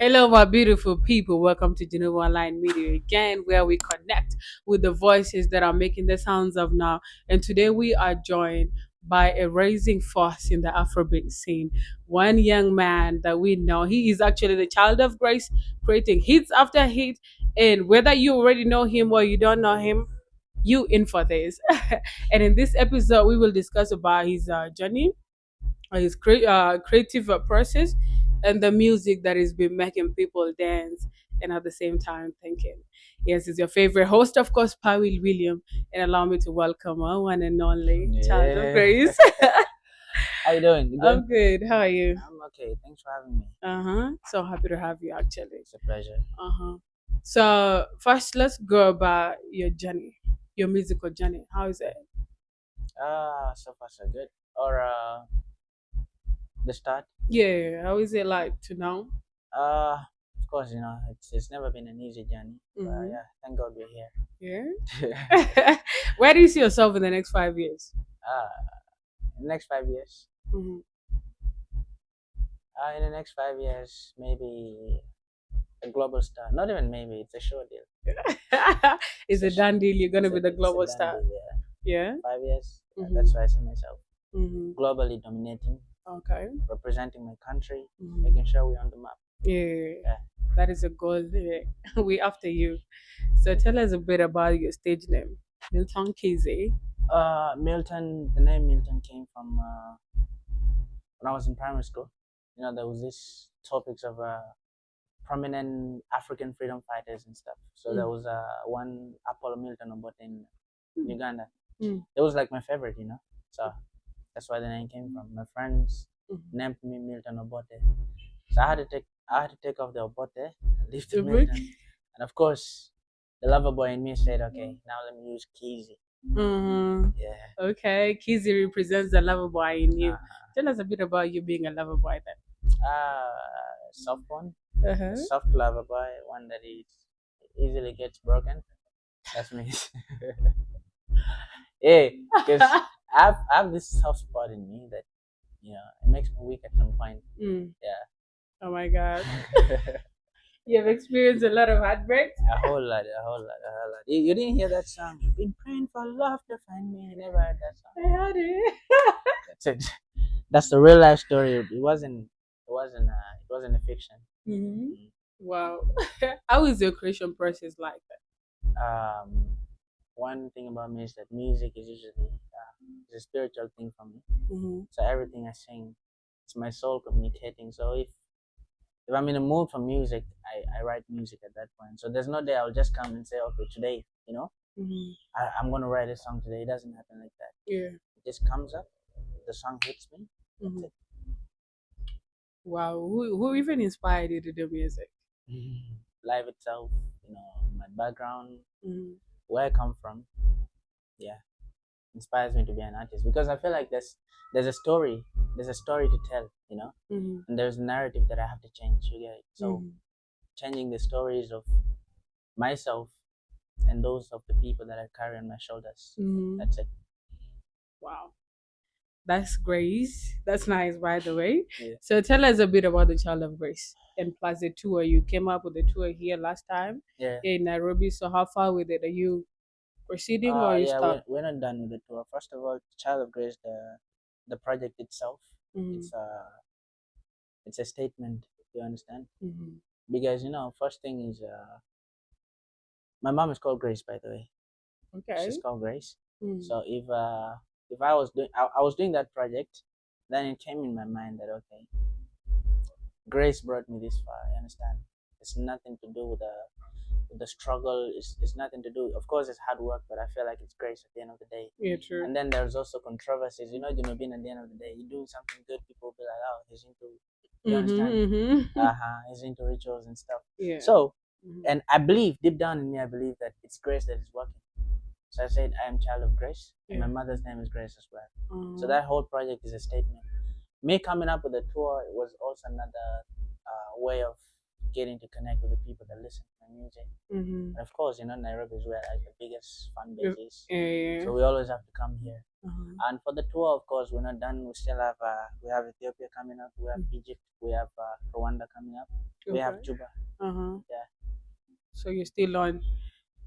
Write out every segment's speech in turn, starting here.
Hello, my beautiful people. Welcome to Junub Online Media again, where we connect with the voices that are making the sounds of now. And today we are joined by a rising force in the Afrobeat scene. One young man that we know, he is actually the child of grace, creating hits after hit. And whether you already know him or you don't know him, you in for this. And in this episode, we will discuss about his journey, his creative process, and the music that has been making people dance and at the same time thinking. Yes, it's your favorite host, of course, Pawil William, and allow me to welcome our one and only child of Yeah. grace. How you doing? You good? I'm good. How are you? I'm okay. Thanks for having me. So happy to have you, actually. It's a pleasure. So first, let's go about your journey, your musical journey. How is it? So far so good. Or the start. Yeah, how is it like to now? Of course, it's never been an easy journey. But Mm-hmm. yeah, thank God we're Yeah. here. Where do you see yourself in the next 5 years? In the next 5 years. Hmm. In the next 5 years, maybe a global star. Not even maybe. It's a sure deal. It's a done deal. You're gonna be the global it's a star. done deal, yeah. Yeah. 5 years. Mhm. That's where I see myself. Mhm. Globally dominating, Okay. representing my country, Mhm. making sure we're on the map. Yeah. Yeah. That is a goal. Yeah. We after you. So tell us a bit about your stage name, Milton Kizzy. Milton, the name Milton came from when I was in primary school. There was this topics of prominent African freedom fighters and stuff. So there was one Apollo Milton Obote in Uganda. Mm. It was like my favorite, So that's where the name came from. My friends Mhm. named me Milton Obote. So I had to take off the Obote and leave the The book. Milton. And of course, the lover boy in me said, okay, now let me use Kizzy. Mm-hmm. Yeah. Okay. Kizzy represents the lover boy in you. Uh, Tell us a bit about you being a lover boy then. Soft one, Uh-huh. a soft lover boy, one that is easily gets broken. That's me. Yeah, because I have this soft spot in me that it makes me weak at some point. Mm. Yeah. Oh my God. You have experienced a lot of heartbreaks? A whole lot, a whole lot, a whole lot. You didn't hear that song? Been praying for love to find me. You never heard that song? I had it. That's it. That's the real life story. It wasn't. It wasn't. It wasn't a fiction. Mm-hmm. Mm. Wow. How is your creation process like Um, One thing about me is that music is usually is a spiritual thing for me. that? Mm-hmm. So everything I sing, it's my soul communicating. So if I'm in a mood for music, I write music at that point. So there's no day I'll just come and say, okay, today, Mm-hmm. I'm gonna write a song today. It doesn't happen like that. Yeah. It just comes up, the song hits me. Mm-hmm. That's Wow. Who even inspired you to do music? it. Life itself, my background, Mm-hmm. where I come from, yeah, inspires me to be an artist because I feel like there's a story, to tell, Mm-hmm. and there's a narrative that I have to change. You get it? So Mm-hmm. changing the stories of myself and those of the people that I carry on my shoulders. Mm-hmm. That's it. Wow. That's Grace. That's nice, by the way. Yeah. So tell us a bit about the Child of Grace and plus the tour. You came up with the tour here last time Yeah. here in Nairobi. So how far with it? Are you proceeding or you Yeah, stopped? we're not done with the tour. First of all, Child of Grace, the project itself, Mm-hmm. it's a statement. You understand? Mm-hmm. Because first thing is my mom is called Grace, by the way. Okay. She's called Grace. Mm-hmm. So if I was doing that project, then it came in my mind that okay, Grace brought me this far. You understand? It's nothing to do with the struggle. It's nothing to do. Of course, it's hard work, but I feel like it's grace at the end of the day. Yeah, true. And then there's also controversies. Being at the end of the day, you do something good, people will be like, oh, he's into. You understand? Mm-hmm. He's into rituals and stuff. Yeah. So, Mhm. and I believe deep down in me, I believe that it's grace that is working. So I said, I am child of grace, and my Yeah. mother's name is Grace as well. So Mhm. that whole project is a statement. Me coming up with a tour was also another way of getting to connect with the people that listen to my music. Mm-hmm. And of course, Nairobi is where like the biggest fan base Yeah. is. Yeah. So we always have to come here. Uh-huh. And for the tour, of course, we're not done. We still have we have Ethiopia coming up. We have Egypt. We have Rwanda coming up. We have Okay. Juba. Uh-huh. Yeah. So you're still on.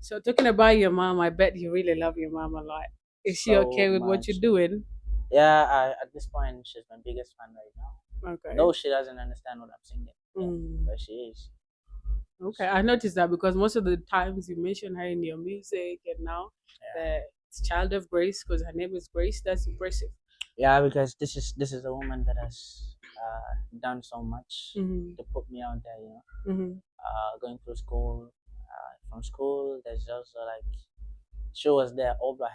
So talking about your mom, I bet you really love your mom a lot. Is she okay So with what you're much. doing? Yeah. At this point, she's my biggest fan right now. Okay. Though she doesn't understand what I'm singing. Yeah. Mm. But she is. Okay, I noticed that because most of the times you mention her in your music, and now Yeah. that it's Child of Grace because her name is Grace. That's impressive. Yeah, because this is a woman that has done so much Mm-hmm. to put me out there. Mm-hmm. Going through school. From school, there's also like she was there all by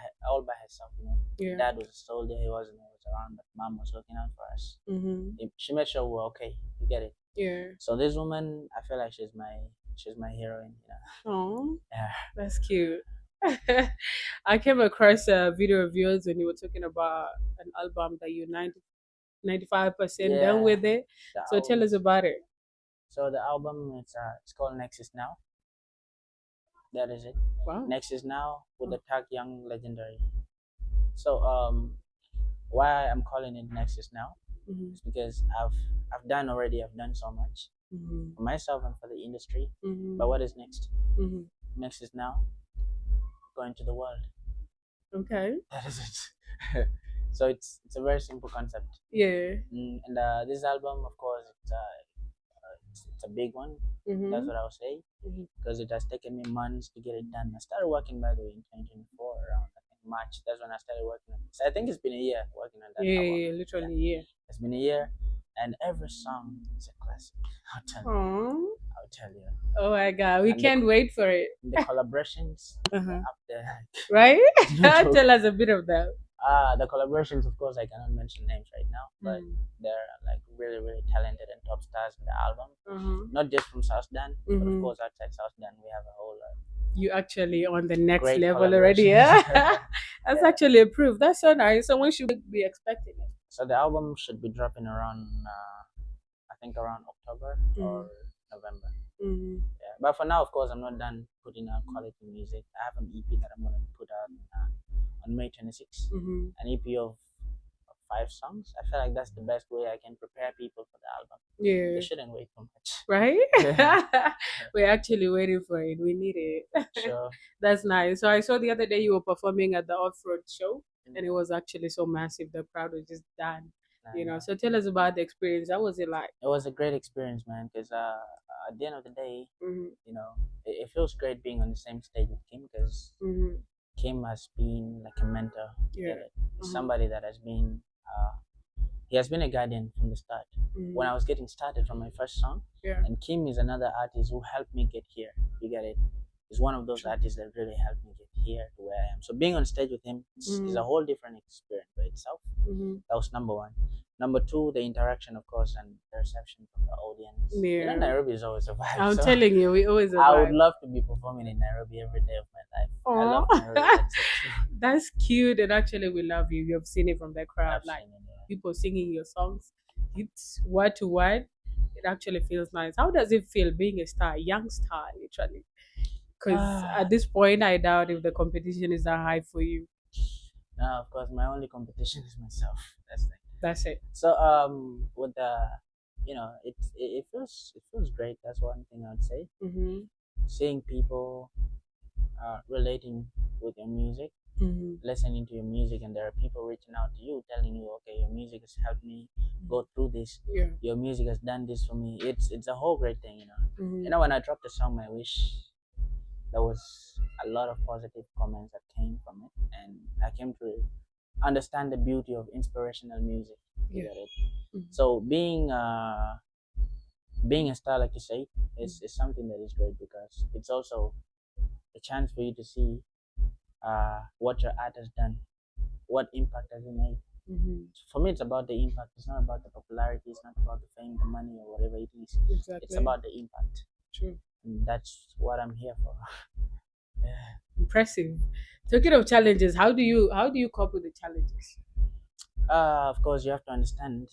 herself. Yeah. Dad was a soldier; he wasn't always around, but mom was looking out for us. Mm-hmm. She made sure we're okay. You get it. Yeah. So this woman, I feel like she's my heroine. Oh, Yeah. that's cute. I came across a video of yours when you were talking about an album that you're 95% done Yeah. with it. The So tell album. us about it. So the album it's called Nexus Now. That is it. Wow. Nexus Now with the tag Young Legendary. So why I'm calling it Nexus Now Mm-hmm. is because I've done so much Mm-hmm. for myself and for the industry. Mm-hmm. But what is next? Mm-hmm. Next is now going to the world. Okay. That is it. So it's a very simple concept. Yeah. And this album, of course, it's a big one. That's Mm-hmm. what I'll say Mm-hmm. because it has taken me months to get it done. I started working by the way in 2024 around I think March. That's when I started working on it. So I think it's been a year working on that Yeah, album. yeah, literally, yeah. It's been a year, and every song is a classic. I'll tell you. Aww. I'll tell you. Oh my god, we And can't wait for it. the collaborations Uh-huh. are up there. Right? No joke. Tell us a bit of that. The collaborations, of course, I cannot mention names right now, but they're like really, really talented and top stars in the album. Uh-huh. Not just from South Sudan, but of Mhm. course outside South Sudan we have a whole You actually on the next great level already, collaborations. yeah? That's Yeah. actually a proof. That's so nice. Someone should be expecting it. So the album should be dropping around, I think around October or November. Mm-hmm. Yeah, but for now, of course, I'm not done putting out quality music. I have an EP that I'm gonna put out on May 26th. Mm-hmm. An EP of 5 songs. I feel like that's the best way I can prepare people for the album. Yeah. They shouldn't wait too much. Right? Yeah. We're actually waiting for it. We need it. Sure. That's nice. So I saw the other day you were performing at the off-road show, and it was actually so massive. The crowd was just done. So tell us about the experience. How was it like? It was a great experience, man. Because at the end of the day, Mm-hmm. it feels great being on the same stage with Kim because Mm-hmm. Kim has been like a mentor. Yeah. Somebody that has been he has been a guardian from the start. Mm-hmm. When I was getting started from my first song, Yeah. and Kim is another artist who helped me get here. You get it? He's one of those artists that really helped me get here to where I am. So being on stage with him is a whole different experience by itself. Mm-hmm. That was number one. Number two, the interaction, of course, and the reception from the audience. Yeah. Nairobi is always a vibe. I'm so telling you, we always I would arrive. love to be performing in Nairobi every day of my life. I Aw. love Nairobi. That's it. That's cute, and actually, we love you. You've seen it from the crowd, I've like seen it, yeah. people singing your songs. It's word to word. It actually feels nice. How does it feel being a star, young star, literally? Because at this point, I doubt if the competition is that high for you. No, of course, my only competition is myself. That's the thing. That's it. So with the it feels great. That's one thing I'd say. Mm-hmm. Seeing people relating with your music, Mm-hmm. listening to your music, and there are people reaching out to you, telling you, okay, your music has helped me go through this. Yeah. Your music has done this for me. It's a whole great thing. Mm-hmm. When I dropped the song My Wish, there was a lot of positive comments that came from it, and I came to understand the beauty of inspirational music. You Yeah. get it? Mhm. So being a star, like you say, is something that is great because it's also a chance for you to see what your art has done, what impact has it made. Mm-hmm. For me, it's about the impact. It's not about the popularity. It's not about the fame, the money, or whatever it is. Exactly. It's about the impact, True. and that's what I'm here for. Yeah. Impressive. Talking of challenges, how do you cope with the challenges? Of course, you have to understand,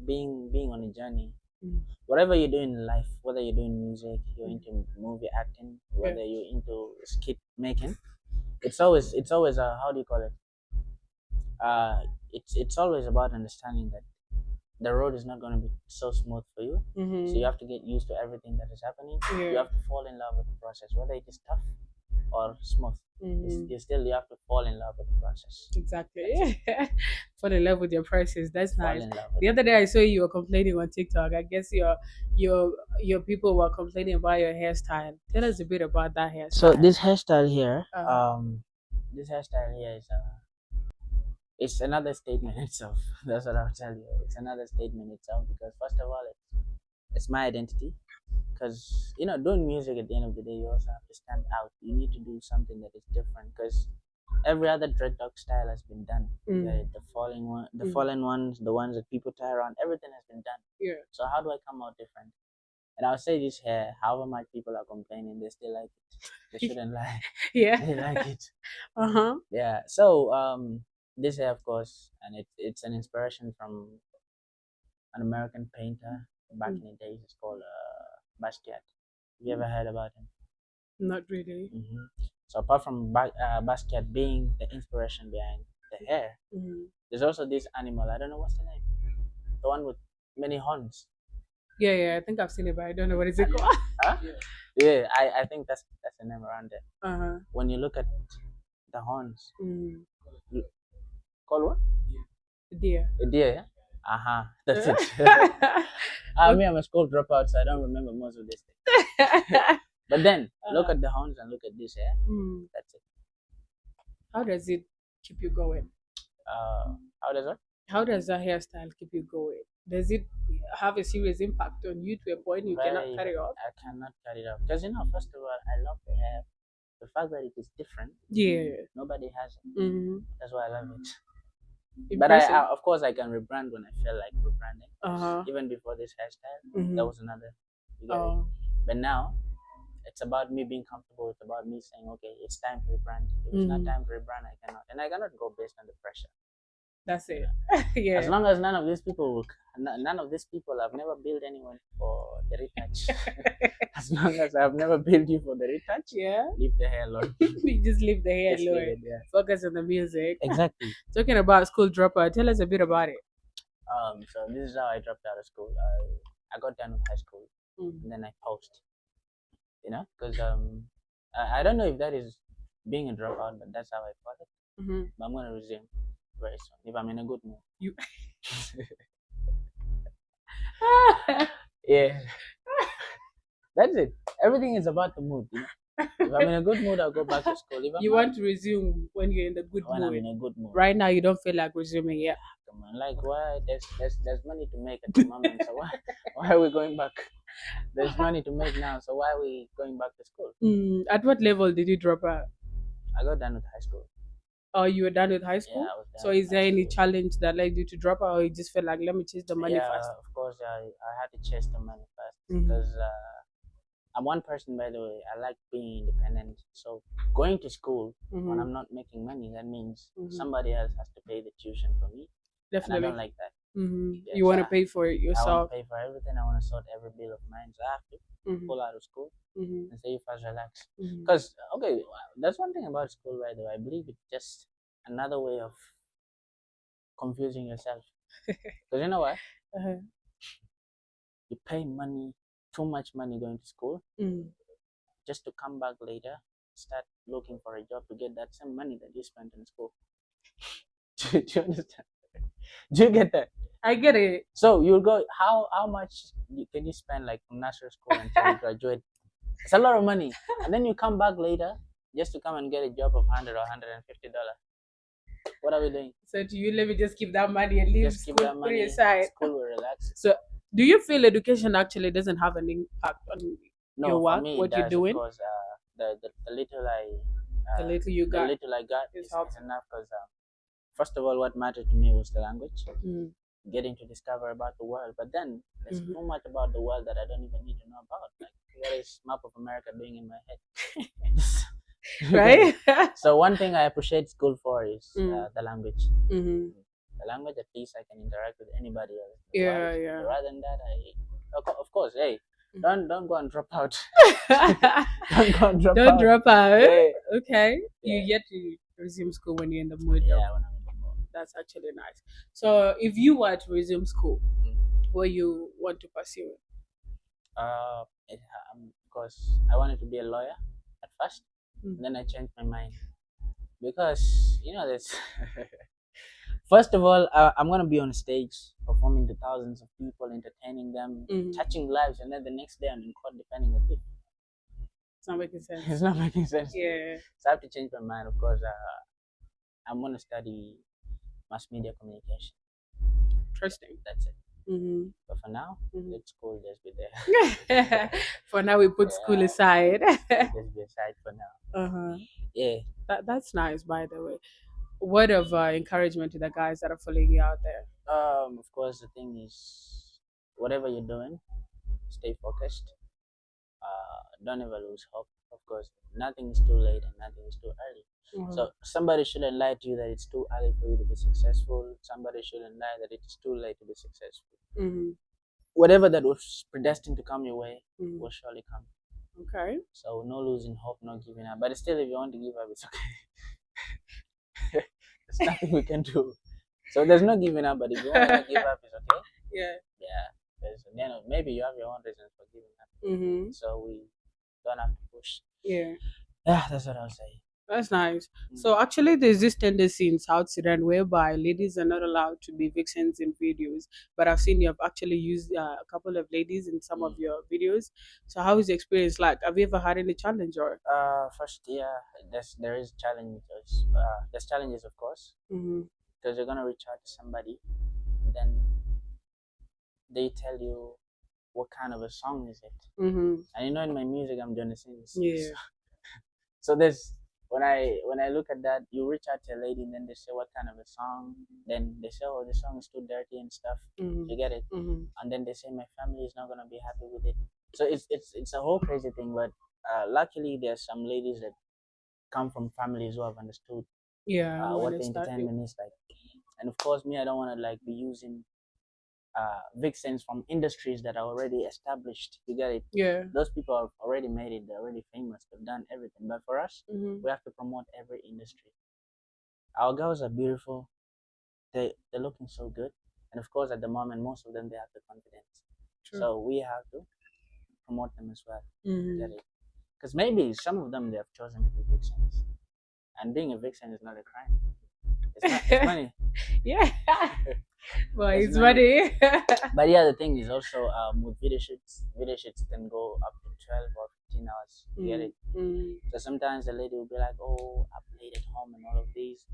being on a journey. Mm. Whatever you do in life, whether you're doing music, you're Mm. into movie acting, Yeah. whether you're into skit making, it's always how do you call it? Uh, it's always about understanding that the road is not going to be so smooth for you. So you Mm-hmm. have to get used to everything that is happening. You Yeah. have to fall in love with the process, whether it is tough or smooth. Mm-hmm. You have to fall in love with the process. That's it. Exactly. Fall in love with your prices. That's Fall nice. in love with The it. other day I saw you were complaining on TikTok. I guess your your people were complaining about your hairstyle. Tell us a bit about that So hairstyle. this hairstyle here, Uh, is it's another statement itself. That's what I'll tell you. It's another statement itself because first of all, it's my identity. Because doing music at the end of the day, you also have to stand out. You need to do something that is different. Because every other dreadlock style has been done. You get mm, it? The mm, fallen ones, the ones that people tie around, everything has been done. yeah. So how do I come out different? And I'll say this here, however much people are complaining, they still like it. They shouldn't lie. Yeah. They like it. Uh-huh. Yeah. So this here, of course, and it's an inspiration from an American painter back Mm, in the days. It's called Basquiat. Have you ever heard about him? not really. So apart from Basquiat being the inspiration behind the hair, Mm. there's also this animal. I don't know what's the name. The one with many horns. Yeah, yeah, I think I've seen it, but I don't know what is it called. Huh? Yeah, I think that's the name around there. Uh-huh. When you look at the horns, Mm. call what? Dear. A deer. Yeah? Uh-huh. That's it. Me, I'm a school dropout, so I don't remember most of this thing. But then look at the horns and look at this hair. Mm. That's it. How does it keep you going? How does it? How does that hairstyle keep you going? Does it have a serious impact on you to a point you cannot Very, cut it off? I cannot cut it off because first of all, I love the hair. The fact that it is different, Yeah. nobody has it. Mm-hmm. That's why I love it. But Impressive. of course, I can rebrand when I feel like rebranding. Uh-huh. Even before this hairstyle, Mm-hmm. that was another. You get it? Oh, But now, it's about me being comfortable. It's about me saying, okay, it's time to rebrand. If it's not mm, time to rebrand, I cannot. And I cannot go based on the pressure. that's it. As Yeah. long as none of these people, none of these people, I've never billed anyone for the retouch. As long as I've never billed you for the retouch, Yeah. leave the hair alone. We just leave the hair Just leave alone. it there. Focus on the music. Exactly. Talking about school dropout, tell us a bit about it. So this is how I dropped out of school. I got done with high school Mm. and then I paused. Because I don't know if that is being a dropout, but that's how I call it. Mm-hmm. But I'm gonna resume very soon if I'm in a good mood. You. Yeah, that's it. Everything is about the mood. If I'm in a good mood, I'll go back to school. If I'm You not, want to resume when you're in the good when I'm mood. in a good mood. Right now, you don't feel like resuming yet. Come on, like why? There's money to make at the moment, so why are we going back? There's money to make now, so why are we going back to school? At what level did you drop out? I got done with high school. Oh, you were done with high Yeah, school? I was done So with is there high any school. challenge that led you to drop out, or you just felt like, let me chase the money Yeah, first? of course, I had to chase the money first Mhm. because I'm one person, by the way. I like being independent. So going to school when I'm not making money, that means Mhm. somebody else has to pay the tuition for me, and I Definitely. don't like that. You Yes, want to pay for it I want yourself. to pay for everything. I want to sort every bill of mine, so I have to Mhm. pull out of school Mhm. and say you first relax. Mhm. Because okay, that's one thing about school, by the way. I believe it's just another way of confusing yourself. Because you know what? Uh-huh. You pay money, too much money going to school, Mm. just to come back later, start looking for a job to get that same money that you spent in school. Do you understand? Do you get that? I get it. So you'll go. How much can you spend like from nursery school until you graduate? It's a lot of money, and then you come back later just to come and get a job of $100 or $150. What are we doing? So to you, let me just keep that money and leave Just keep school that put money. it aside. School will relax. So do you feel education actually doesn't have an impact on No, your for work, me, what it you're does, doing? of course. The little The little you the got little I got is is helpful. enough because first of all, what mattered to me was the language, Mm. getting to discover about the world. But then there's Mhm. too much about the world that I don't even need to know about. Like, what is map of America doing in my head? Right? So one thing I appreciate school for is Mm. the language. Mm-hmm. The language, at least I can interact with anybody else. Yeah, yeah. Rather than that, Of course, hey, don't go and drop out. Don't go and drop Don't out. drop out. Yeah, Okay. You yeah, get to resume school when you're in the mood. yeah. When I'm in the mood. That's actually nice. So if you were to resume school, Mm. what you want to pursue? Because I wanted to be a lawyer at first, Mm. and then I changed my mind because that's first of all, I'm gonna be on stage performing to thousands of people, entertaining them, Mhm. touching lives, and then the next day I'm in court defending a thief. It's not making sense. It's not making sense. Yeah. So I have to change my mind. Of course, I'm gonna study mass media communication. Interesting. That's it. Mm-hmm. But for now, Mhm. let school just be there. For now, we put school Yeah. aside. Just be aside for now. Uh-huh. Yeah. That's nice, by the way. Word of encouragement to the guys that are following you out there. Of course, the thing is, whatever you're doing, stay focused. Don't ever lose hope. Of course, nothing is too late and nothing is too early. Mhm. So somebody shouldn't lie to you that it's too early for you to be successful. Somebody shouldn't lie that it is too late to be successful. Mm-hmm. Whatever that was predestined to come your way Mm-hmm. will surely come. Okay. So no losing hope, no giving up. But still, if you want to give up, it's okay. There's nothing we can do. So there's no giving up. But if you want to give up, it's okay. Yeah. Yeah. Because maybe you have your own reasons for giving up. Mm-hmm. So we don't have to push. Yeah. Yeah, that's what I'll say. That's nice. So actually, there's this tendency in South Sudan whereby ladies are not allowed to be vixens in videos. But I've seen you have actually used a couple of ladies in some of your videos. So how is the experience like? Have you ever had any challenge or? First, yeah, there is challenges. There's challenges, of course, Mm-hmm. because you're gonna reach out to somebody, then they tell you what kind of a song is it, Mm-hmm. and in my music I'm doing the scenes. Yeah. So there's when I look at that, you reach out to a lady, and then they say what kind of a song. Then they say, oh, the song is too dirty and stuff. Mm-hmm. You get it? Mm-hmm. And then they say my family is not gonna be happy with it. So it's a whole crazy thing. But luckily, there's some ladies that come from families who have understood Yeah. what the entertainment is like. And of course, me, I don't want to like be using vixens from industries that are already established. You get it? Yeah. Those people have already made it. They're already famous. They've done everything. But for us, Mm-hmm. we have to promote every industry. Our girls are beautiful. They're looking so good. And of course, at the moment, most of them they have the confidence. True. So we have to promote them as well. Mm-hmm. Get it? Because maybe some of them they have chosen to be vixens, and being a vixen is not a crime. It's money. Yeah. Well, It's it's money. funny. But yeah, the thing is also with video shoots can go up to 12 or 15 hours. You get it? So sometimes the lady will be like, oh, I'm late at home and all of these.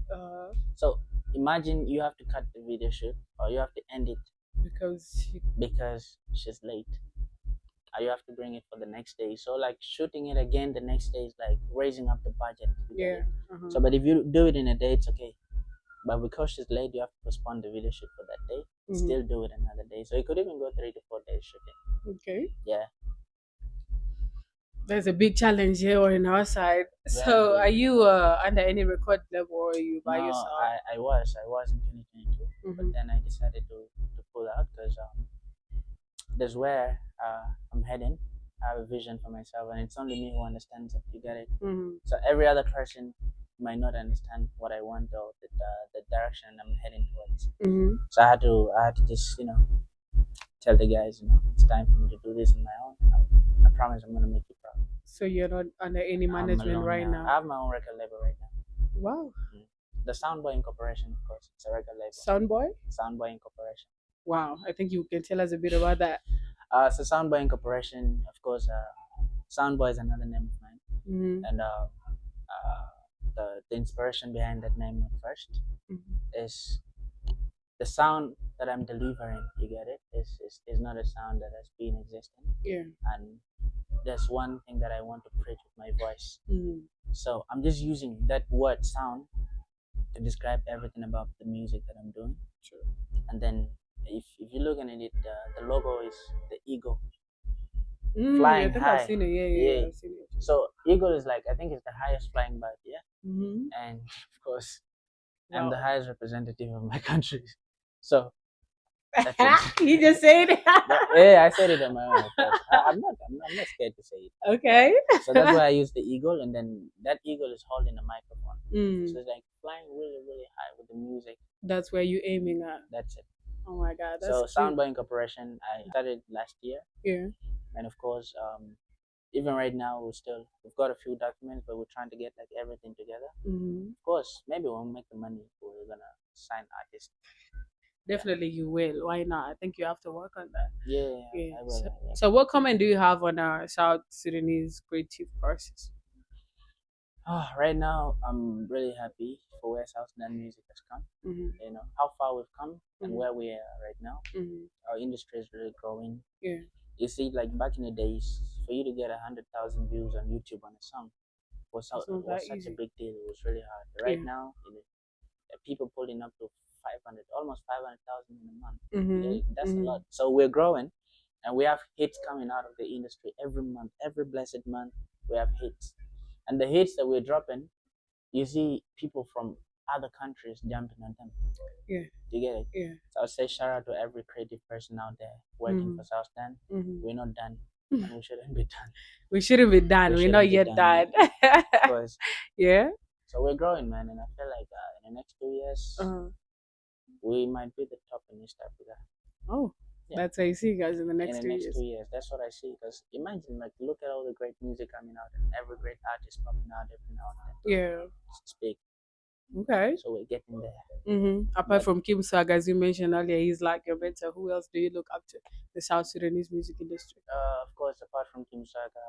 So imagine you have to cut the video shoot or you have to end it because she's late. Or you have to bring it for the next day. So like shooting it again the next day is like raising up the budget. Yeah. So but if you do it in a day, it's okay. But because she's late, you have to postpone the video shoot for that day. Still do it another day. So it could even go 3 to 4 days shooting. Okay. Yeah. There's a big challenge here on our side. Very So big. are you under any record level or are you by No, yourself? I was in 2022, but then I decided to pull out because that's where I'm heading. I have a vision for myself, and it's only me who understands it. You get it? So every other person might not understand what I want or the direction I'm heading towards. So I had to just tell the guys, it's time for me to do this on my own. I promise I'm gonna make you proud. So you're not under any management right now? I have my own record label right now. Wow. The Soundboy Incorporation, of course. It's a record label. Soundboy? Soundboy Incorporation. Wow. I think you can tell us a bit about that. So Soundboy Incorporation, of course, Soundboy is another name of mine. And the inspiration behind that name at first is the sound that I'm delivering, you get it, is not a sound that has been existing. Yeah. And there's one thing that I want to preach with my voice. So I'm just using that word sound to describe everything about the music that I'm doing. Sure. And then if you're looking at it, the logo is the eagle. Flying high. I've seen it. Yeah. I've seen it. So eagle is like, I think it's the highest flying bird, yeah? And of course, I'm the highest representative of my country. So That's it. You just said it. Yeah, I said it on my own. Of course. I'm not scared to say it. Okay. So that's why I use the eagle, and then that eagle is holding the microphone. So Mm, it's like flying really, really high with the music. that's where you aiming at. That's it. Oh my god, that's So cute. soundbar incorporation, I started last year, Yeah. and of course, even right now, we've got a few documents, but we're trying to get like everything together. Hmm. Of course, maybe when we make the money, we're gonna sign artists. Yeah, Definitely you will. Why not? I think you have to work on that. yeah, Yeah. I So, will. I will. so what comment do you have on our South Sudanese creative process? Right now, I'm really happy for where South Sudan music has come. Mm-hmm. You know how far we've come and Mm-hmm. where we are right now. Mm-hmm. Our industry is really growing. Yeah. You see, like back in the days, for you to get 100,000 views on YouTube on a song It's not that was such a easy. big deal. It was really hard. Right Yeah. now, people pulling up to 500, almost 500,000 in a month. Mm-hmm. Yeah, that's a Mm-hmm. lot. So we're growing, and we have hits coming out of the industry every month, every blessed month. We have hits, and the hits that we're dropping, you see people from other countries jumping on them. Yeah. You get it? Yeah. So I'll say shout out to every creative person out there working Mm-hmm. for South Sudan. Mm-hmm. We're not done, and we shouldn't be done. We shouldn't be done. We We're not shouldn't be yet done, done. because Yeah. so we're growing, man, and I feel like in the next 2 years Uh-huh. we might be the top in East Africa. Oh, Yeah, that's how you see you guys in the in next the two next years. 2 years, that's what I see. Because imagine, like, look at all the great music coming out and every great artist popping out every now and then. Yeah. It's big, Okay. so we're getting there. Mm-hmm. Apart But from Kim Swag, as you mentioned earlier, he's like your mentor. Who else do you look up to? The South Sudanese music industry. of course, apart from Kim Saga,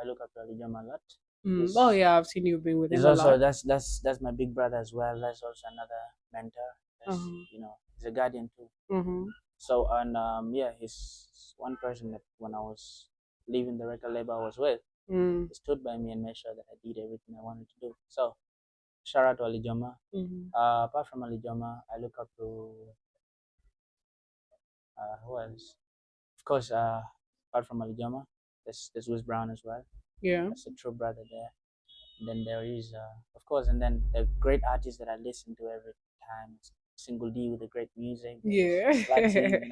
I look up to Ali Jam a lot. Mm. Oh He's yeah, I've seen you been with he's him a also lot. that's my big brother as well. That's also another mentor. That's, Uh-huh. he's a guardian too. Mm-hmm. So, and yeah, he's one person that when I was leaving the record label I was with, Mm. he stood by me and made sure that I did everything I wanted to do. So shout out to Ali Joma. Mm-hmm. Apart from Ali Joma, I look up to who else? Of course, apart from Ali Joma, there's Wiz Brown as well. Yeah. That's a true brother there. And then there is, of course, and then the great artists that I listen to every time. Single D with the great music. Yeah. Slatin,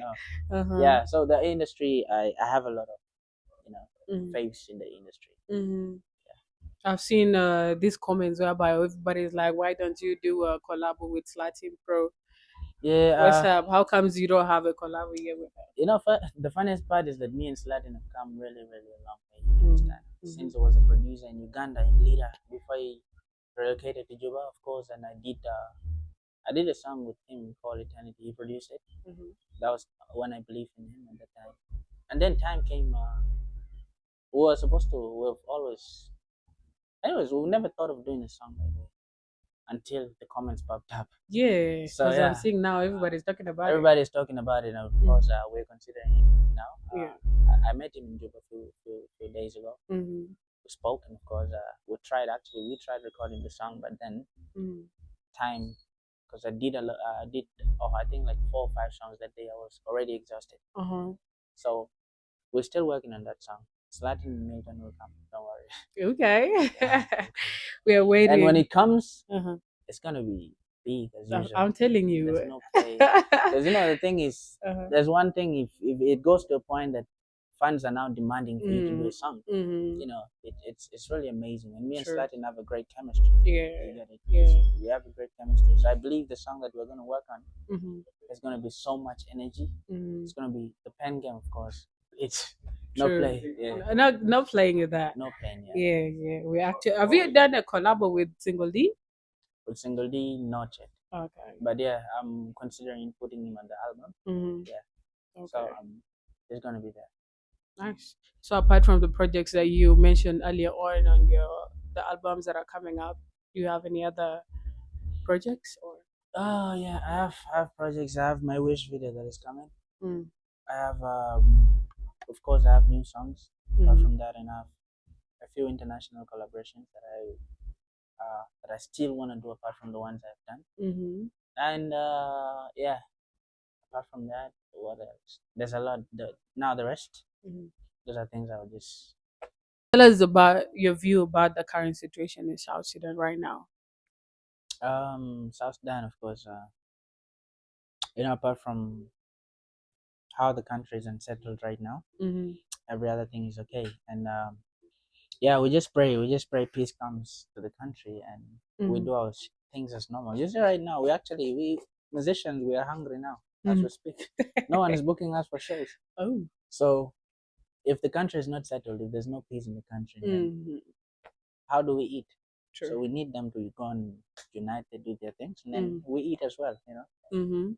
Uh-huh. Yeah, so the industry, I have a lot of, Mm-hmm. faves in the industry. Mm-hmm. I've seen these comments whereby everybody's like, "Why don't you do a collab with Slatin Pro? Yeah, What's up? How comes you don't have a collab yet with her?" the funniest part is that me and Slatin have come really, really a long way. You Mm-hmm. understand? Since I was a producer in Uganda, in Lira, before he relocated to Juba, of course, and I did a song with him called Eternity. He produced it. Mm-hmm. That was when I believed in him at that time. And then time came. We were supposed to. We've always. Anyways, we never thought of doing a song by the way until the comments popped up. Yeah, So because I'm yeah, seeing now everybody's talking about it. everybody's talking about it, and of course, we're considering it now. Yeah. I met him in Juba a few days ago. Mm-hmm. We spoke, and of course, we tried recording the song, but then Mm-hmm. time, because I think like 4 or 5 songs that day. I was already exhausted, Uh-huh. so we're still working on that song. Slatin and Milton will come. Don't worry. Okay. Yeah. We are And when waiting. it comes, Uh-huh. it's gonna be big as I'm usual. I'm telling There's you. no play. Because the thing is, Uh-huh. there's one thing if it goes to a point that fans are now demanding for you to do a song, Mm-hmm. it's really amazing. And me and True. Slatin have a great chemistry. Yeah. You get it? Yeah. We have a great chemistry. So I believe the song that we're gonna work on Mm-hmm. is gonna be so much energy. Mm-hmm. It's gonna be the pen game, of course. It's no True. play. Yeah. Not playing with that. No pain, yeah. Yeah, yeah. We actually have you done a collab with Single D? With Single D, not yet. Okay. But yeah, I'm considering putting him on the album. Mm-hmm. Yeah. Okay. So it's gonna be there. Nice. So apart from the projects that you mentioned earlier on the albums that are coming up, do you have any other projects or? Oh yeah, I have projects. I have my wish video that is coming. Mm. I have of course I have new songs. Apart Mm-hmm. from that, and I have a few international collaborations that I still want to do apart from the ones I've done. Mm-hmm. And yeah, apart from that, what else? There's a lot. Now the rest, Mm-hmm. those are things I would just. Tell us about your view about the current situation in South Sudan right now. South Sudan, of course. Apart from how the country is unsettled right now. Mm-hmm. Every other thing is okay, and yeah, we just pray peace comes to the country, and we Mm-hmm. do our things as normal. You see, right now we musicians, we are hungry now as Mm-hmm. we speak. No one is booking us for shows. Oh. So if the country is not settled, if there's no peace in the country, then Mm-hmm. how do we eat? So True. we need them to go and unite, they do their things, and then Mm-hmm. we eat as well. Mm-hmm.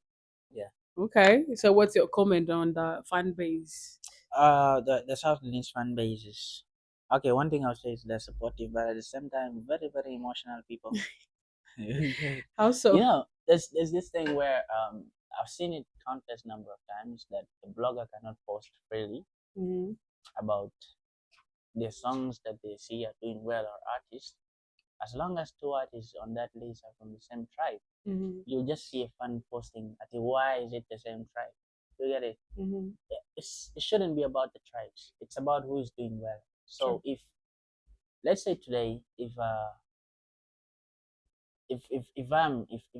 Yeah. Okay. So what's your comment on the fan base? The South Sudanese fan base is okay. One thing I'll say is they're supportive, but at the same time, very very emotional people. How so? There's this thing where I've seen it countless number of times that the blogger cannot post freely Mm-hmm. about the songs that they see are doing well or artists. As long as two artists on that list are from the same tribe, Mm-hmm. you'll just see a fan posting at why is it the same tribe. You get it? Mm-hmm. It shouldn't be about the tribes. It's about who is doing well. True. So if let's say today, if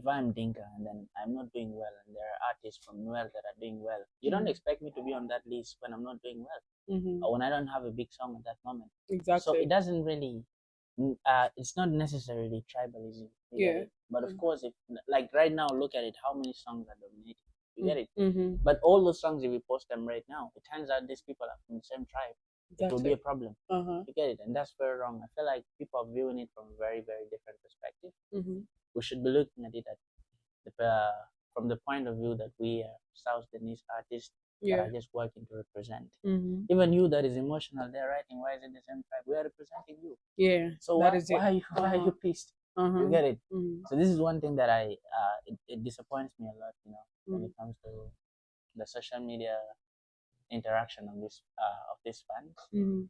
I'm Dinka and then I'm not doing well, and there are artists from Nuer that are doing well, you don't Mm-hmm. expect me to be on that list when I'm not doing well, Mm-hmm. or when I don't have a big song at that moment. So Exactly. it doesn't really, it's not necessarily tribalism. You get Yeah. it? But of course, if like right now, look at it, how many songs are dominating? You get it? Mm-hmm. But all those songs, if we post them right now, it turns out these people are from the same tribe. It will be a Exactly. problem. Uh-huh. You get it? And that's very wrong. I feel like people are viewing it from a very, very different perspective. Mm-hmm. We should be looking at it from the point of view that we are South Sudanese artists that Yeah. are just working to represent. Mm-hmm. Even you that is emotional, they're writing, why is it the same tribe? We are representing you. Yeah. So That why is it. why are you pissed? Uh-huh. You get it? Mm-hmm. So this is one thing that it disappoints me a lot, when Mm-hmm. it comes to the social media interaction of these fans, Mm-hmm.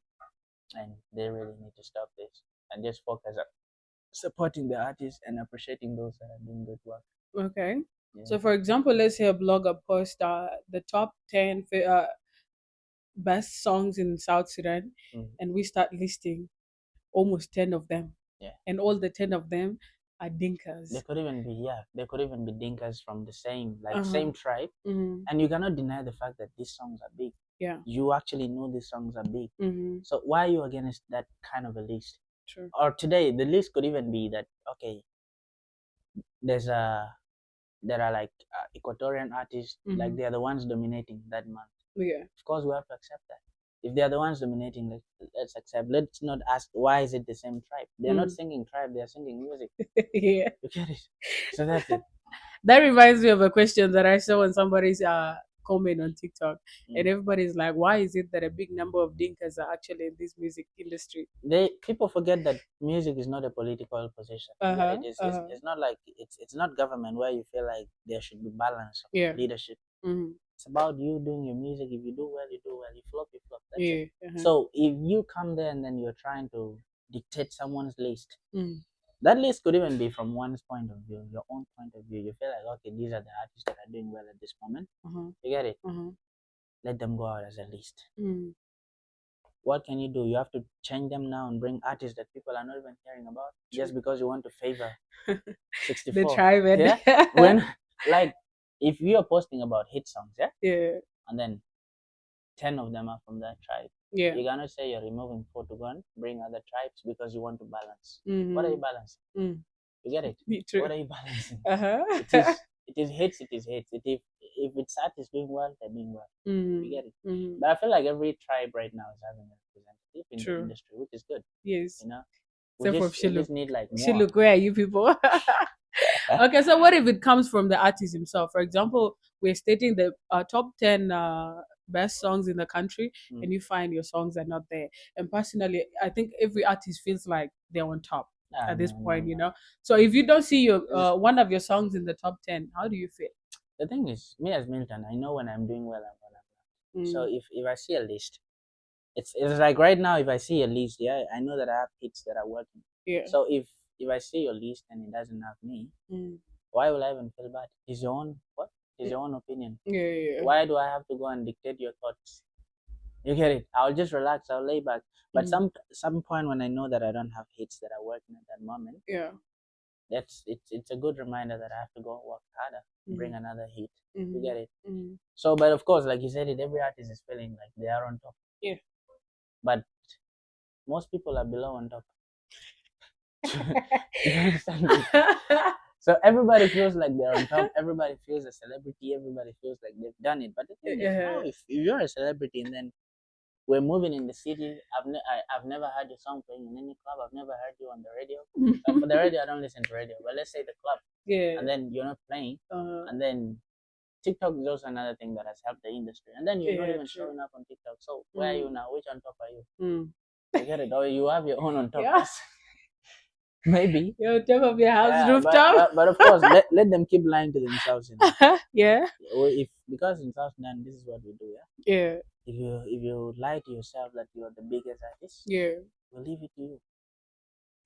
and they really need to stop this and just focus on supporting the artists and appreciating those that are doing good work. Okay. Yeah. So, for example, let's say a blogger posts the top 10 best songs in South Sudan, Mm. and we start listing almost 10 of them. Yeah. And all the 10 of them are They Dinkas. could even be they could even be Dinkas from the same Uh-huh. same tribe, Mm-hmm. and you cannot deny the fact that these songs are big. Yeah. You actually know these songs are big. Mm-hmm. So why are you against that kind of a list? True. Or today the list could even be that okay, there are like Equatorian artists, like Mm-hmm. they are the ones dominating that month. Yeah. Of course, we have to accept that. If they are the ones dominating, let's accept. Let's not ask why is it the same tribe. They're not singing tribe; they are singing music. Yeah. You get it? So that's it. That reminds me of a question that I saw on somebody's comment on TikTok, and Mm. everybody's like, "Why is it that a big number of Dinkas are actually in this music industry?" People forget that music is not a political position. You get it? It's not like it's not government where you feel like there should be balance of Yeah. leadership. Mm-hmm. It's about you doing your music. If you do well, you do well. You flop, you flop. That's Yeah. it. So if you come there and then you're trying to dictate someone's list, Mm. that list could even be from one's point of view, your own point of view. You feel like, okay, these are the artists that are doing well at this moment. Uh-huh. You get it? Uh-huh. Let them go out as a list. Mm. What can you do? You have to change them now and bring artists that people are not even hearing about just because you want to favor 64. The tribe. Yeah? When, like, if you are posting about hit songs, yeah? Yeah. And then 10 of them are from that tribe. Yeah. You cannot say you're removing 4 to go and bring other tribes because you want to balance. Mm-hmm. What are you balancing? Mm. You get it? True. What are you balancing? Uh-huh. It is hits. It is hits. If it's artists doing well, they're doing well. Mm-hmm. You get it? Mm-hmm. But I feel like every tribe right now is having a representative in True. the industry, which is good. Yes. We Except for just need like more. Shiluk, where are you people? Okay, so what if it comes from the artist himself? For example, we're stating the top 10 best songs in the country, and you find your songs are not there. And personally, I think every artist feels like they're on top at this point, So if you don't see your one of your songs in the top 10, how do you feel? The thing is, me as Milton, I know when I'm doing well and when I'm not. So if I see a list, it's like right now, if I see a list, yeah, I know that I have hits that are working. Yeah. So if I see your list and it doesn't have me, why will I even feel bad? It's your own It's your own opinion. Yeah. Why do I have to go and dictate your thoughts? You get it? I'll just relax. I'll lay back. But some point when I know that I don't have hits that are working at that moment, yeah, it's a good reminder that I have to go work harder, bring another hit. You get it? Mm-hmm. So, but of course, like you said, it every artist is feeling like they are on top. Yeah. But most people are below on top. You understand me? So everybody feels like they're on top. Everybody feels a celebrity. Everybody feels like they've done it. But the thing is, now if you're a celebrity and then we're moving in the city, I've never heard your song playing in any club. I've never heard you on the radio. For the radio, I don't listen to radio. But let's say the club, Yeah. and then you're not playing, and then TikTok is also another thing that has helped the industry. And then you're not even showing up on TikTok. So where are you now? Which on top are you? You get it? Or you have your own on top? Yes. Maybe. You're on top of your house rooftop. But of course, let them keep lying to themselves. You know? Yeah. Because in South Sudan, this is what we do. Yeah. Yeah. If you lie to yourself that you are the biggest artist, yeah, we'll leave it to you.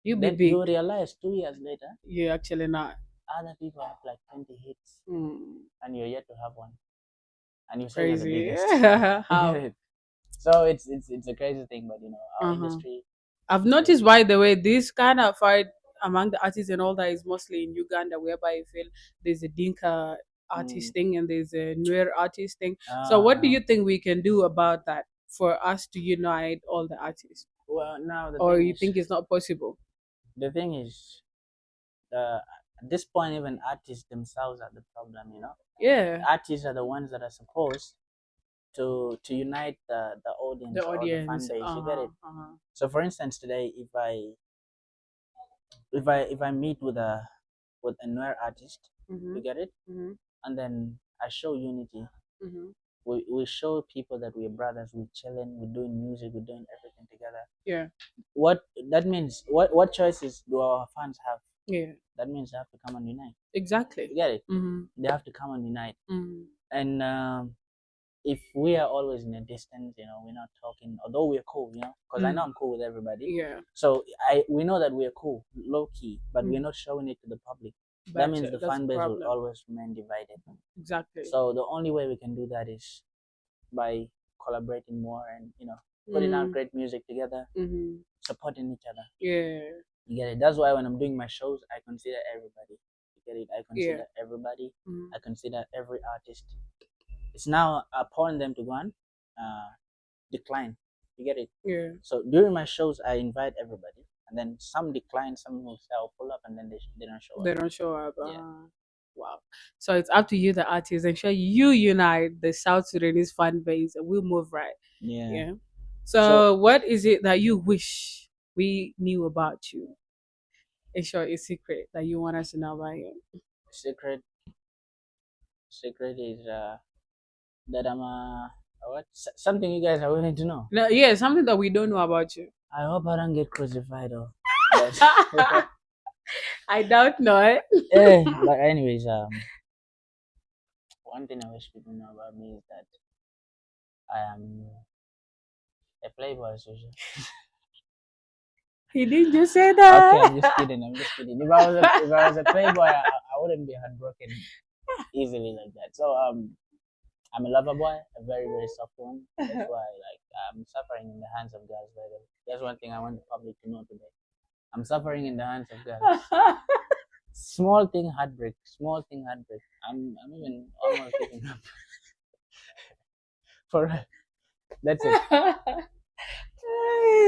You be Then big. you realize 2 years later, you're actually not. other people have like 20 hits, and you're yet to have one, and you say Crazy. you're the biggest. How? So it's a crazy thing, but you know our industry. I've noticed, by the way, this kind of fight among the artists and all that is mostly in Uganda, whereby you feel there's a Dinka artist thing and there's a Nuer artist thing. So what do you think we can do about that for us to unite all the artists? Well, now or you think it's not possible? The thing is, at this point, even artists themselves are the problem. You know. Yeah. Artists are the ones that are supposed to unite the audience, or the fan base. You get it? So, for instance, today, if I meet with a Nuer artist, you get it, and then I show unity. We show people that we're brothers. We're chilling. We're doing music. We're doing everything together. Yeah. What that means? What choices do our fans have? Yeah. That means they have to come and unite. Exactly. You get it? They have to come and unite. And if we are always in a distance, you know, we're not talking, although we're cool, you know, because I know I'm cool with everybody. Yeah. So we know that we're cool, low key, but we're not showing it to the public. That means the fan base will always remain divided. Exactly. So the only way we can do that is by collaborating more and, you know, putting out great music together, supporting each other. Yeah. You get it? That's why when I'm doing my shows, I consider everybody. You get it? I consider everybody. I consider every artist. It's now upon them to go and decline. You get it? Yeah. So during my shows, I invite everybody, and then some decline, some will say I'll pull up, and then they don't show up. They don't show up. Yeah. Wow. So it's up to you, the artists. Ensure you unite the South Sudanese fan base, and we'll move right. Yeah. Yeah. So what is it that you wish we knew about you? Ensure it's secret that you want us to know about you. Secret is that I'm what? Something you guys are willing to know. No, yeah, something that we don't know about you. I hope I don't get crucified though. I doubt not. Yeah, but anyways, one thing I wish people know about me is that I am a playboy, social. He didn't just say that. Okay, I'm just kidding. If I was a playboy, I wouldn't be heartbroken easily like that. So I'm a lover boy, a very, very soft one. That's why, like, I'm suffering in the hands of girls. By the way, that's one thing I want the public to know today. I'm suffering in the hands of girls. Small thing heartbreak. I'm even almost picking up. For that's it.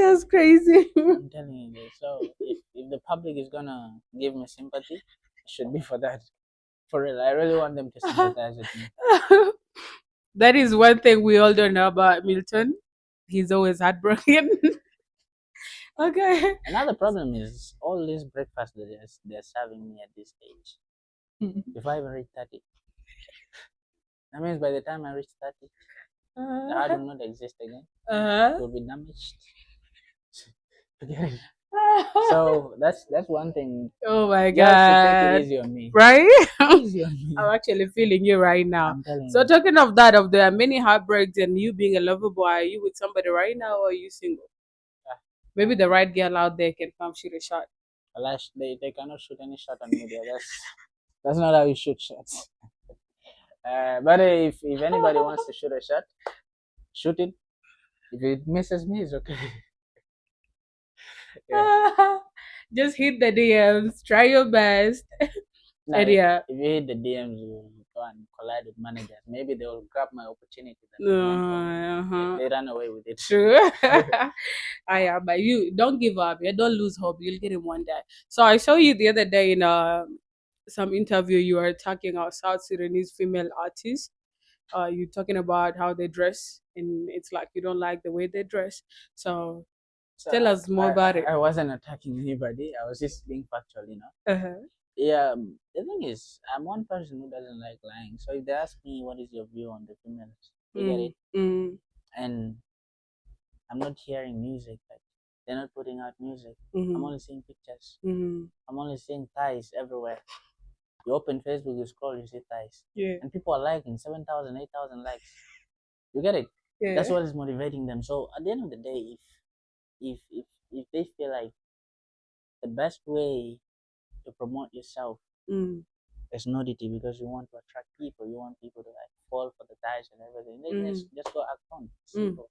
That's crazy. I'm telling you this. So if the public is gonna give me sympathy, it should be for that. For real, I really want them to sympathize with me. That is one thing we all don't know about Milton. He's always heartbroken. Okay. Another problem is all this breakfast that they're serving me at this age. If I even reach 30, that means by the time I reach 30, the heart will not exist again. It will be damaged. So that's one thing. Oh my God! Take it easy on me, right? Easy on me. I'm actually feeling you right now. I'm telling so you. Talking of that, of the many heartbreaks and you being a lover boy, are you with somebody right now or are you single? Maybe the right girl out there can come shoot a shot. They cannot shoot any shot on me. That's not how you shoot shots. But if anybody wants to shoot a shot, shoot it. If it misses me, it's okay. Just hit the DMs, try your best. Now, And yeah. if you hit the DMs, you go and collide with managers. Maybe they will grab my opportunity that was meant for me. Uh-huh. They ran away with it. True. I am, but you don't give up. Yeah, don't lose hope. You'll get it one day. So I saw you the other day in some interview. You were talking about South Sudanese female artists. You talking about how they dress, and it's like you don't like the way they dress. So So tell us more about it. I wasn't attacking anybody. I was just being factual. Uh-huh. Yeah, the thing is, I'm one person who doesn't like lying. So if they ask me what is your view on the females, you get Mm, it, mm, and I'm not hearing music. Like they're not putting out music. I'm mm, only seeing pictures. mm. I'm only seeing thighs everywhere. You open Facebook, you scroll, you see thighs, Yeah, and people are liking 7,000, 8,000 likes. You get it? That's yeah. what is motivating them. So at the end of the day, if they feel like the best way to promote yourself Mm, is nudity because you want to attract people, you want people to like fall for the thighs and everything, then mm, just go act fun, mm, simple,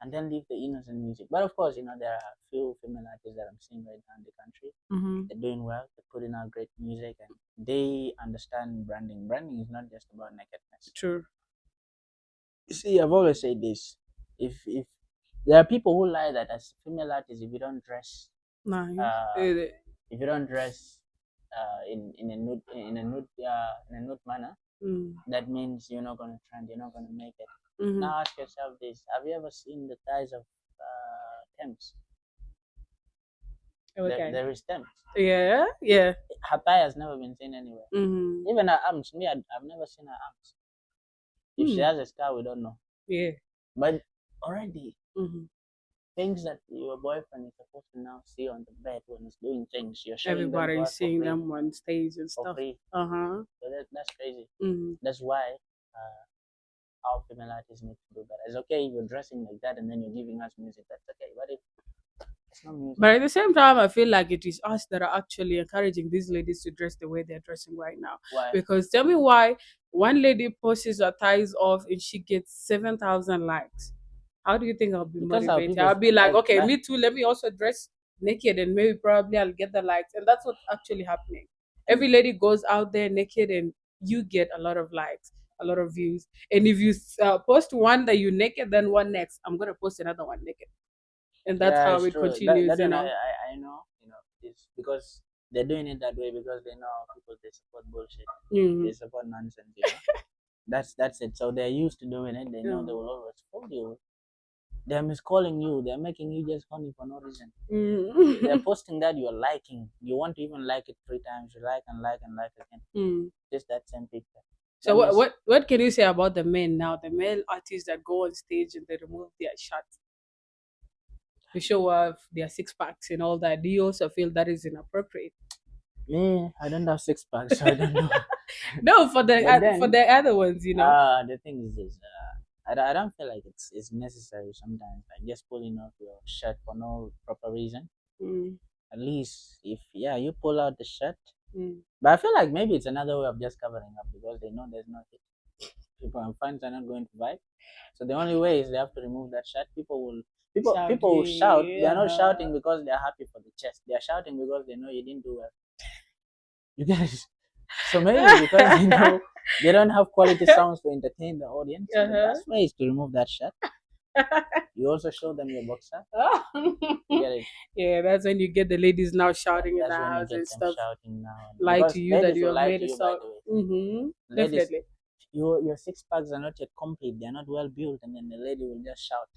and then leave the innocent music. But of course, there are a few female artists that I'm seeing right now in the country. mm-hmm. They're doing well. They're putting out great music, and they understand branding. Branding is not just about nakedness. True. You see, I've always said this: if there are people who lie that as female artists, if you don't dress, Nice. uh, if you don't dress in a nude manner, Mm, that means you're not gonna trend. You're not gonna make it. mm-hmm. Now ask yourself this: have you ever seen the thighs of Thames? Okay. There is Thames. Yeah, yeah. Her thigh has never been seen anywhere. Mm-hmm. Even her arms. Me, I've never seen her arms. If she Mm, has a scar, we don't know. yeah. But already, Mm-hmm. things that your boyfriend is supposed to now see on the bed when he's doing things, you're showing them to Everybody us for seeing free. them on stage and For stuff. free. Uh-huh. So that's crazy. Mm-hmm. That's why our female artists need to do better. It's okay if you're dressing like that and then you're giving us music. That's okay. But if it's not music, But at the same time, I feel like it is us that are actually encouraging these ladies to dress the way they're dressing right now. why? Because tell me why one lady posts her thighs off and she gets 7,000 likes. How do you think I'll be Because our motivated? people, I'll be like, okay, that me too. Let me also dress naked and maybe probably I'll get the likes. And that's what's actually happening. and Every lady goes out there naked and you get a lot of likes, a lot of views. And if you post one that you naked, then one next, I'm going to post another one naked. And that's yeah, how it's it true. That continues, one I know. It's because they're doing it that way because they know people they support bullshit. Mm. They support nonsense. That's it. So they're used to doing it. They know they will always fool you. They're miscalling you. They're making you just funny for no reason. They're Mm. posting that you're liking. You want to even like it 3 times. You like and like and like again. Mm. Just that same picture. So what can you say about the men now, the male artists that go on stage and they remove their shirts to show off their six packs and all that? Do you also feel that is inappropriate? Yeah, I don't have 6 packs, so I don't know. No, But for then, the other ones, you know. the thing is this. I don't feel like it's necessary sometimes. Like just pulling off your shirt for no proper reason. Mm. At least if you pull out the shirt. Mm. But I feel like maybe it's another way of just covering up because they know there's no hit. People and fans are not going to buy. So the only way is they have to remove that shirt. People will shout. They are not shouting because they are happy for the chest. They are shouting because they know you didn't do well. You guys. So maybe because they know they don't have quality sounds to entertain the audience. So the best way is to remove that shirt. You also show them your boxer. You get it? Yeah, that's when you get the ladies now shouting in That's the when you house get and them stuff. shouting now. Lie Because to you that ladies you will have lie made to a you, by song. the way. Mm-hmm. Ladies, Definitely. your 6 packs are not yet complete. They're not well built, and then the lady will just shout.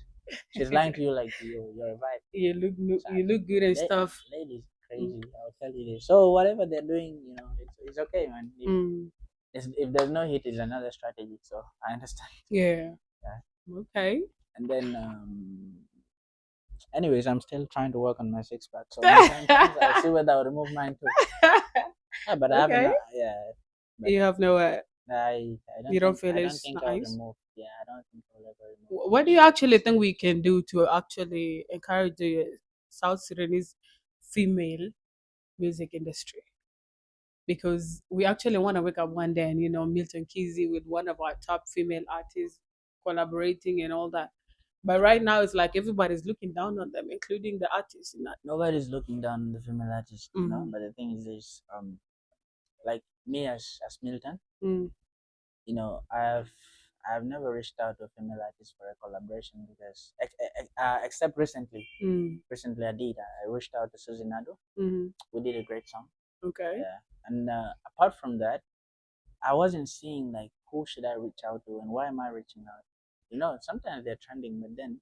She's lying to you like you're a vibe. You look good and stuff. Ladies, crazy. I'll tell you this. So whatever they're doing, it's okay, man. Mm. If there's no hit, it's another strategy. So I understand. Yeah. Yeah. Okay. And then, anyways, I'm still trying to work on my 6 pack. So sometimes I'll see whether I'll remove mine too. Yeah, but I haven't. Okay. Yeah. But You have no. I don't You don't think feel I don't it's think I'll nice. remove. Yeah, I don't think I'll ever remove. What do you actually think we can do to actually encourage the South Sudanese female music industry? Because we actually want to wake up one day and Milton Kizzy with one of our top female artists collaborating and all that. But right now, it's like everybody's looking down on them, including the artists in that. Nobody's looking down on the female artist, you know. Mm-hmm. But the thing is, this like me as Milton, Mm. you know, I've never reached out to a female artist for a collaboration because except recently. Mm. Recently, I did. I reached out to Susie Nado. Mm-hmm. We did a great song. Okay. Yeah, and apart from that, I wasn't seeing like who should I reach out to and why am I reaching out. You know, sometimes they're trending, but then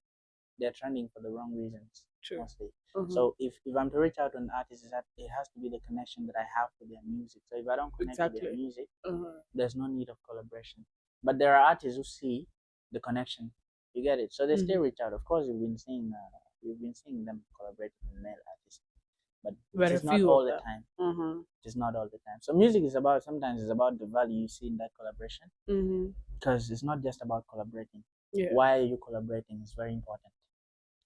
they're trending for the wrong reasons True. mostly. Mm-hmm. So if I'm to reach out to an artist, it has to be the connection that I have to their music. So if I don't connect with their Exactly. music, Uh-huh. there's no need of collaboration. But there are artists who see the connection. You get it? So they still reach out. Of course, we've been seeing them collaborating with male artists, but it Very is not few all of the them. time. Mm-hmm. It is not all the time. So music is about sometimes it's about the value you see in that collaboration Mm-hmm. because it's not just about collaborating. Yeah. Why are you collaborating is very important.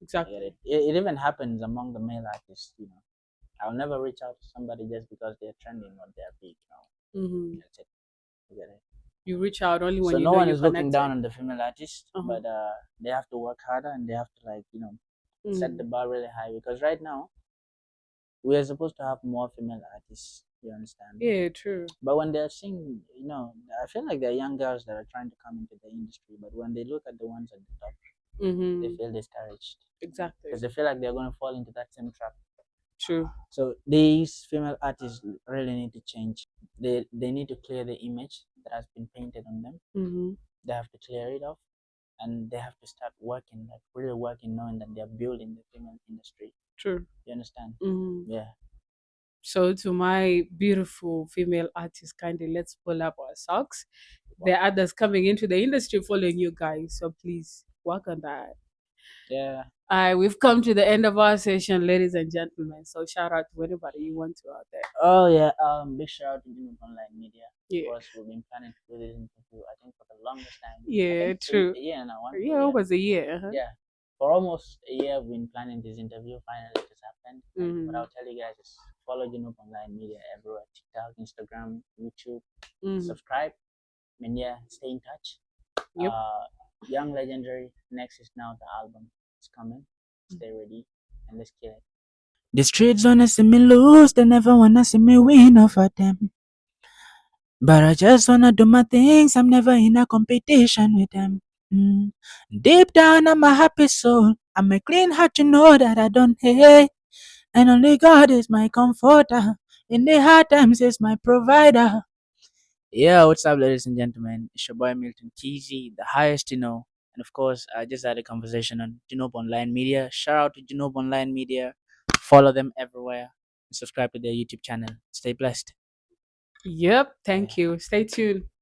You get Exactly. it even happens among the male artists. You know, I'll never reach out to somebody just because they're trending or they're big. No, Mm-hmm. that's it. You get it. You reach out only when So you no know one you're is looking down connected. on the female artist, Uh-huh. but they have to work harder and they have to set the Mm. bar really high because right now we are supposed to have more female artists. You understand? Yeah, true. But when they're seeing, I feel like there are young girls that are trying to come into the industry, but when they look at the ones at the top, they Mm-hmm. feel discouraged Exactly. because they feel like they're going to fall into that same trap. True. So these female artists really need to change. They need to clear the image that has been painted on them. Mm-hmm. They have to clear it off, and they have to start working, like really working, knowing that they're building the female industry. True. You understand? Mm-hmm. Yeah. So to my beautiful female artists, kindly let's pull up our socks. Wow. There are others coming into the industry following you guys, so please work on that. Yeah. We've come to the end of our session, ladies and gentlemen. So shout out to anybody you want to out there. Oh yeah. Big shout out to Junub Online Media. Of Yeah. course, we've been planning to do this interview. I think for the longest time. I Yeah, think it's true. a year now. One full Yeah, year. almost a year. Uh-huh. Yeah. For almost a year, we've been planning this interview. Finally, it has happened. Mm-hmm. But I'll tell you guys, just follow Junub Online Media everywhere: TikTok, Instagram, YouTube. Mm-hmm. Subscribe. And yeah, stay in touch. Yep. Young Legendary Nexus Now, the album is coming. Stay ready and let's kill it. The streets wanna see me lose, they never wanna see me win over them. But I just wanna do my things, I'm never in a competition with them. Deep down, I'm a happy soul. I'm a clean heart to know that I don't hate. And only God is my comforter. In the hard times, is my provider. Yeah, what's up, ladies and gentlemen? It's your boy Milton Kizzy, the highest you know. And of course, I just had a conversation on Junub Online Media. Shout out to Junub Online Media. Follow them everywhere and subscribe to their YouTube channel. Stay blessed. Yep. Thank you. Stay tuned.